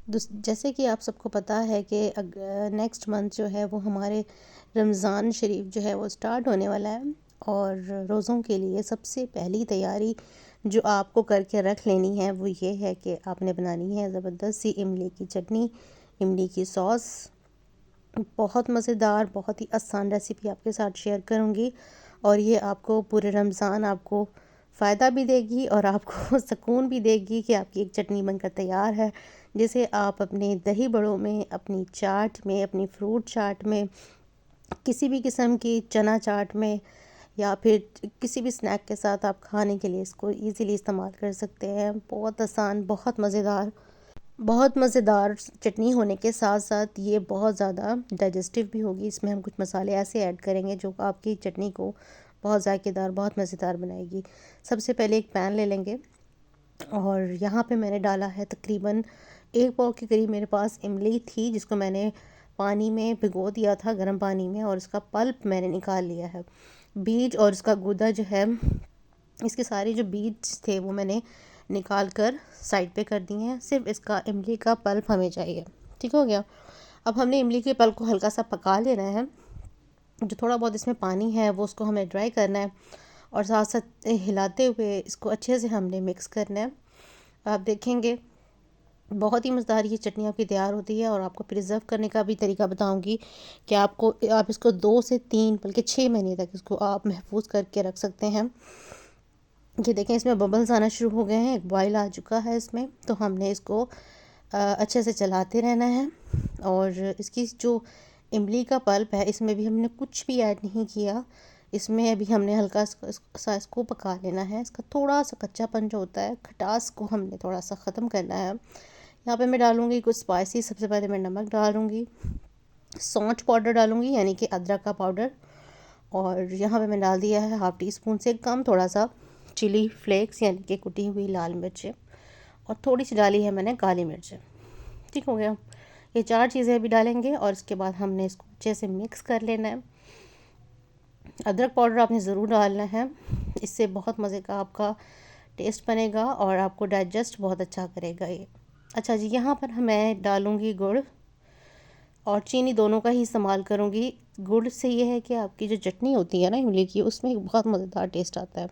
जैसे कि आप सबको पता है कि नेक्स्ट मंथ जो है वो हमारे रमज़ान शरीफ जो है वो स्टार्ट होने वाला है। और रोज़ों के लिए सबसे पहली तैयारी जो आपको करके रख लेनी है वो ये है कि आपने बनानी है ज़बरदस्त सी इमली की चटनी, इमली की सॉस। बहुत मज़ेदार, बहुत ही आसान रेसिपी आपके साथ शेयर करूँगी और ये आपको पूरे रमज़ान आपको फ़ायदा भी देगी और आपको सुकून भी देगी कि आपकी एक चटनी बनकर तैयार है, जिसे आप अपने दही बड़ों में, अपनी चाट में, अपनी फ्रूट चाट में, किसी भी किस्म की चना चाट में या फिर किसी भी स्नैक के साथ आप खाने के लिए इसको ईज़िली इस्तेमाल कर सकते हैं। बहुत आसान, बहुत मज़ेदार चटनी होने के साथ साथ ये बहुत ज़्यादा डाइजेस्टिव भी होगी। इसमें हम कुछ मसाले ऐसे ऐड करेंगे जो आपकी चटनी को बहुत ज़ायकेदार, बहुत मज़ेदार बनाएगी। सबसे पहले एक पैन ले लेंगे और यहाँ पे मैंने डाला है तकरीबन 1 पाव के करीब मेरे पास इमली थी, जिसको मैंने पानी में भिगो दिया था, गर्म पानी में, और इसका पल्प मैंने निकाल लिया है। बीज और इसका गूदा जो है, इसके सारे जो बीज थे वो मैंने निकाल कर साइड पे कर दिए हैं। सिर्फ इसका इमली का पल्प हमें चाहिए। ठीक हो गया। अब हमने इमली के पल्प को हल्का सा पका लेना है। जो थोड़ा बहुत इसमें पानी है वो उसको हमें ड्राई करना है और साथ साथ हिलाते हुए इसको अच्छे से हमने मिक्स करना है। आप देखेंगे बहुत ही मज़ेदार ये चटनी आपकी तैयार होती है। और आपको प्रिज़र्व करने का भी तरीका बताऊंगी कि आप इसको 2 से 3 बल्कि 6 महीने तक इसको आप महफूज करके रख सकते हैं। ये देखें, इसमें बबल्स आना शुरू हो गए हैं, एक बॉयल आ चुका है इसमें। तो हमने इसको अच्छे से चलाते रहना है। और इसकी जो इमली का पल्प है इसमें भी हमने कुछ भी ऐड नहीं किया। इसमें अभी हमने हल्का सा इसको पका लेना है। इसका थोड़ा सा कच्चापन जो होता है, खटास को हमने थोड़ा सा ख़त्म करना है। यहाँ पे मैं डालूँगी कुछ स्पाइसी। सबसे पहले मैं नमक डालूँगी, सौंठ पाउडर डालूँगी यानी कि अदरक का पाउडर, और यहाँ पे मैं डाल दिया है हाफ़ टी स्पून से कम थोड़ा सा चिली फ्लेक्स यानी कि कुटी हुई लाल मिर्चें, और थोड़ी सी डाली है मैंने काली मिर्चें। ठीक हो गया। ये 4 चीज़ें अभी डालेंगे और इसके बाद हमने इसको अच्छे से मिक्स कर लेना है। अदरक पाउडर आपने ज़रूर डालना है, इससे बहुत मज़े का आपका टेस्ट बनेगा और आपको डाइजेस्ट बहुत अच्छा करेगा ये। अच्छा जी, यहाँ पर मैं डालूँगी गुड़ और चीनी, दोनों का ही इस्तेमाल करूँगी। गुड़ से ये है कि आपकी जो चटनी होती है ना इमली की, उसमें एक बहुत मज़ेदार टेस्ट आता है।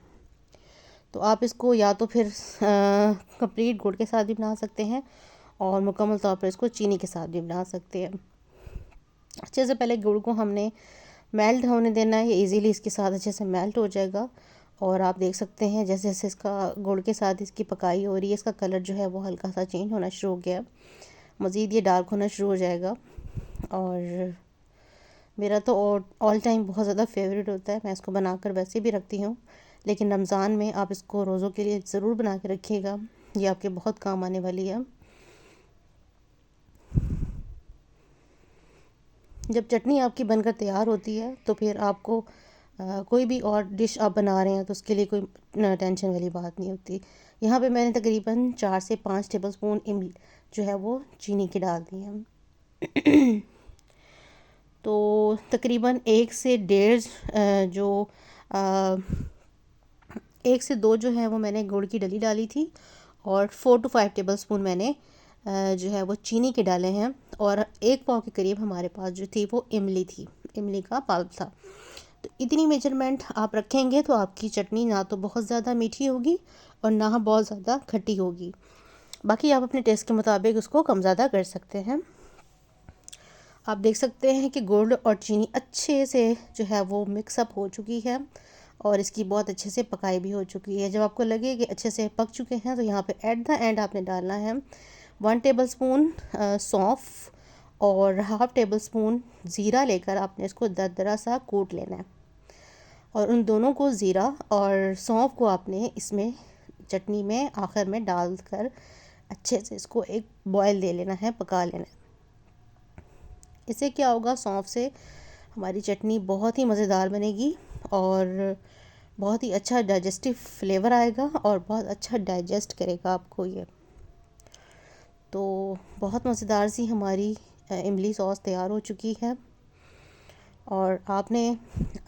तो आप इसको या तो फिर कंप्लीट गुड़ के साथ भी बना सकते हैं और मुकम्मल तौर पर इसको चीनी के साथ भी बना सकते हैं। अच्छे से पहले गुड़ को हमने मेल्ट होने देना है। ये इजीली इसके साथ अच्छे से मेल्ट हो जाएगा। और आप देख सकते हैं जैसे जैसे इसका गुड़ के साथ इसकी पकाई हो रही है, इसका कलर जो है वो हल्का सा चेंज होना शुरू हो गया है। मज़ीद ये डार्क होना शुरू हो जाएगा। और मेरा तो ऑल टाइम बहुत ज़्यादा फेवरेट होता है। मैं इसको बनाकर वैसे भी रखती हूँ, लेकिन रमज़ान में आप इसको रोज़ों के लिए ज़रूर बना के रखिएगा। ये आपके बहुत काम आने वाली है। जब चटनी आपकी बनकर तैयार होती है तो फिर आपको कोई भी और डिश आप बना रहे हैं तो उसके लिए कोई टेंशन वाली बात नहीं होती। यहाँ पे मैंने तकरीबन 4 से 5 टेबलस्पून इमली जो है वो चीनी की डाल दी है। तो तकरीबन 1 से डेढ़ जो 1 से 2 जो है वो मैंने गुड़ की डली डाली थी और 4 to 5 टेबलस्पून मैंने जो है वो चीनी के डाले हैं। और 1 पाव के करीब हमारे पास जो थी वो इमली थी, इमली का पल्प था। तो इतनी मेजरमेंट आप रखेंगे तो आपकी चटनी ना तो बहुत ज़्यादा मीठी होगी और ना बहुत ज़्यादा खट्टी होगी। बाकी आप अपने टेस्ट के मुताबिक उसको कम ज़्यादा कर सकते हैं। आप देख सकते हैं कि गुड़ और चीनी अच्छे से जो है वो मिक्सअप हो चुकी है और इसकी बहुत अच्छे से पकाई भी हो चुकी है। जब आपको लगे कि अच्छे से पक चुके हैं तो यहाँ पे एट द एंड आपने डालना है 1 टेबलस्पून सौंफ और हाफ़ टेबल स्पून ज़ीरा लेकर आपने इसको दरदरा सा कूट लेना है। और उन दोनों को, ज़ीरा और सौंफ को, आपने इसमें चटनी में आखिर में डाल कर अच्छे से इसको एक बॉयल दे लेना है, पका लेना है। इससे क्या होगा, सौंफ से हमारी चटनी बहुत ही मज़ेदार बनेगी और बहुत ही अच्छा डाइजेस्टिव फ्लेवर आएगा और बहुत अच्छा डाइजेस्ट करेगा आपको ये। तो बहुत मज़ेदार सी हमारी इमली सॉस तैयार हो चुकी है। और आपने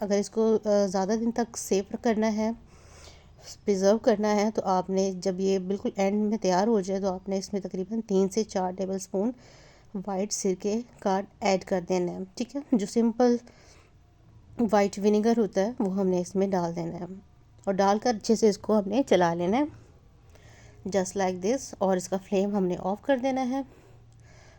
अगर इसको ज़्यादा दिन तक सेव करना है प्रिज़र्व करना है तो आपने जब ये बिल्कुल एंड में तैयार हो जाए तो आपने इसमें तकरीबन 3 से 4 टेबलस्पून वाइट सिरके का ऐड कर देना है। ठीक है, जो सिंपल वाइट विनेगर होता है वो हमने इसमें डाल देना है और डालकर अच्छे से इसको हमने चला लेना है, जस्ट लाइक दिस। और इसका फ्लेम हमने ऑफ़ कर देना है।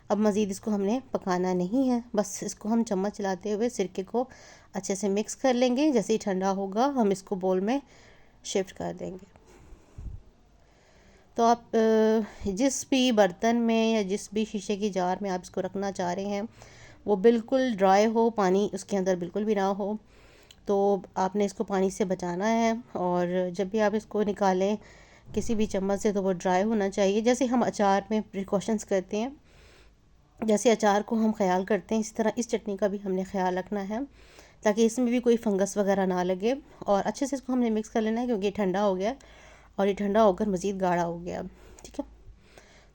अब मज़ीद इसको हमने पकाना नहीं है, बस इसको हम चम्मच चलाते हुए सिरके को अच्छे से मिक्स कर लेंगे। जैसे ही ठंडा होगा हम इसको बोल में शिफ्ट कर देंगे। तो आप जिस भी बर्तन में या जिस भी शीशे की जार में आप इसको रखना चाह रहे हैं वो बिल्कुल ड्राई हो, पानी उसके अंदर बिल्कुल भी ना हो। तो आपने इसको पानी से बचाना है और जब भी आप इसको निकालें किसी भी चम्मच से तो वो ड्राई होना चाहिए। जैसे हम अचार में प्रिकॉशंस करते हैं, जैसे अचार को हम ख्याल करते हैं, इसी तरह इस चटनी का भी हमने ख्याल रखना है ताकि इसमें भी कोई फंगस वगैरह ना लगे। और अच्छे से इसको हमने मिक्स कर लेना है क्योंकि ये ठंडा हो गया और ये ठंडा होकर मज़ीद गाढ़ा हो गया। ठीक है,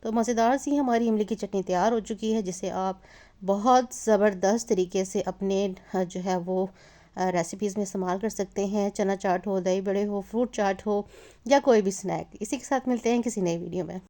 तो मज़ेदार सी हमारी इमली की चटनी तैयार हो चुकी है, जिसे आप बहुत ज़बरदस्त तरीके से अपने जो है वो रेसिपीज़ में इस्तेमाल कर सकते हैं। चना चाट हो, दही बड़े हो, फ्रूट चाट हो या कोई भी स्नैक। इसी के साथ मिलते हैं किसी नई वीडियो में।